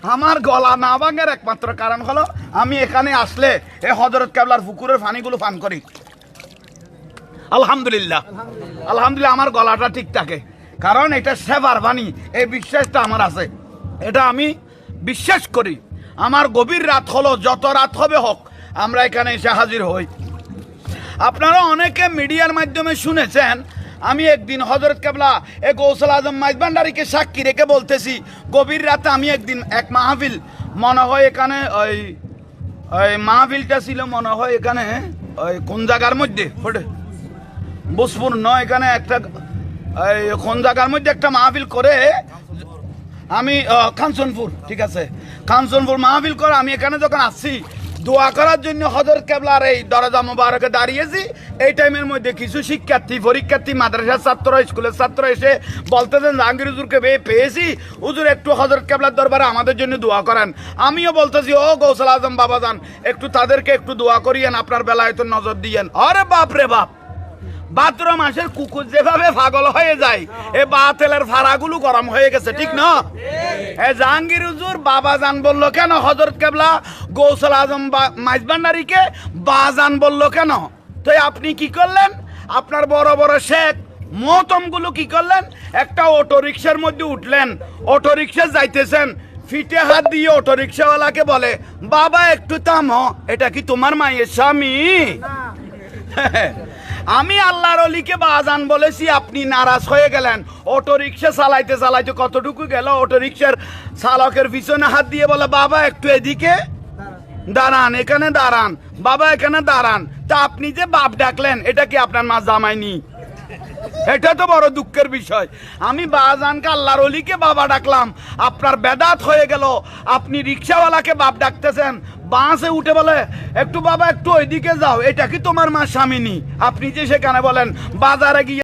আমার গলা না ভাঙার একমাত্র কারণ হলো আমি এখানে আসলে এই হযরত কেবলার পুকুরের পানিগুলো পান করি। আলহামদুলিল্লাহ আলহামদুলিল্লাহ আমার গলাটা ঠিক থাকে, কারণ এটা সেবার পানি, এই বিশ্বাসটা আমার আছে, এটা আমি বিশ্বাস করি। আমার গভীর রাত হলো, যত রাত হবে হোক, আমরা এখানে এসে হাজির হই। আপনারা অনেকে মিডিয়ার মাধ্যমে শুনেছেন আমি একদিন হযরত কেবলা এক গৌসুল আজম মাইজভান্ডারীকে সাক্ষী রেখে বলতেছি, গভীর রাতে আমি একদিন এক মাহফিল, মনে হয় এখানে ওই মাহফিলটা ছিল মনে হয় এখানে ওই কোন জায়গার মধ্যে বুসপুর নয়, এখানে একটা কোন জায়গার মধ্যে একটা মাহফিল করে আমি কাঞ্চনপুর, ঠিক আছে, কাঞ্চনপুর মাহফিল করে আমি এখানে যখন আসছি দোয়া করার জন্য হযরত কেবলার এই দরজা মোবারকে দাঁড়িয়েছি, এই টাইমের মধ্যে কিছু শিক্ষার্থী পরীক্ষার্থী মাদ্রাসার ছাত্র স্কুলের ছাত্র এসে বলতেছেন জাহাঙ্গীর হুজুরকে পেয়েছি, হুজুর একটু হযরত কেবলার দরবারে আমাদের জন্য দোয়া করেন। আমিও বলতেছি ও গৌসুল আজম বাবাজান একটু তাদেরকে একটু দোয়া করিয়েন, আপনার বেলায় তো নজর দিয়েন। আরে বাপ রে বাপ, ভাদ্র মাসের কুকুর যেভাবে পাগল হয়ে যায়, এ বাতেলের ফাড়াগুলো গরম হয়ে গেছে, ঠিক না? জাহাঙ্গীর হুজুর বাবাজান বললো কেন? হযরত কেবলা গৌসুল আজম মাইজভান্ডারীকে বাজান বললো কেন? তো আপনি কি করলেন? আপনার বড় বড় শেখ মোহতমগুলো কি করলেন? একটা অটো রিক্সার মধ্যে উঠলেন, অটো রিক্সা যাইতেছেন, ফিটে হাত দিয়ে অটো রিক্সাওয়ালাকে বলে বাবা একটু থামো, এটা কি তোমার মায়ের স্বামী? আমি আল্লাহর অলিকে বাজান বলেছি, আপনি নারাজ হয়ে গেলেন। অটো রিক্সা চালাইতে চালাইতে কতটুকু গেল, অটো রিক্সার চালকের পিছনে হাত দিয়ে বলে বাবা একটু এদিকে দাঁড়ান, এখানে দাঁড়ান, বাবা এখানে দাঁড়ান। তা আপনি যে বাপ ডাকলেন, এটা কি আপনার মা জামাইনি? এটা তো বড় দুঃখের বিষয়। আমি বাজানকে আল্লাহর অলিকে বাবা ডাকলাম, আপনার বেদাত হয়ে গেল। আপনি রিক্সাওয়ালাকে বাপ ডাকতেছেন, বাসে উঠে বলে একটু বাবা একটু ওইদিকে যাও, এটা কি তোমার মা স্বামিনী? আপনি যে সেখানে বলেন বাজারে গিয়ে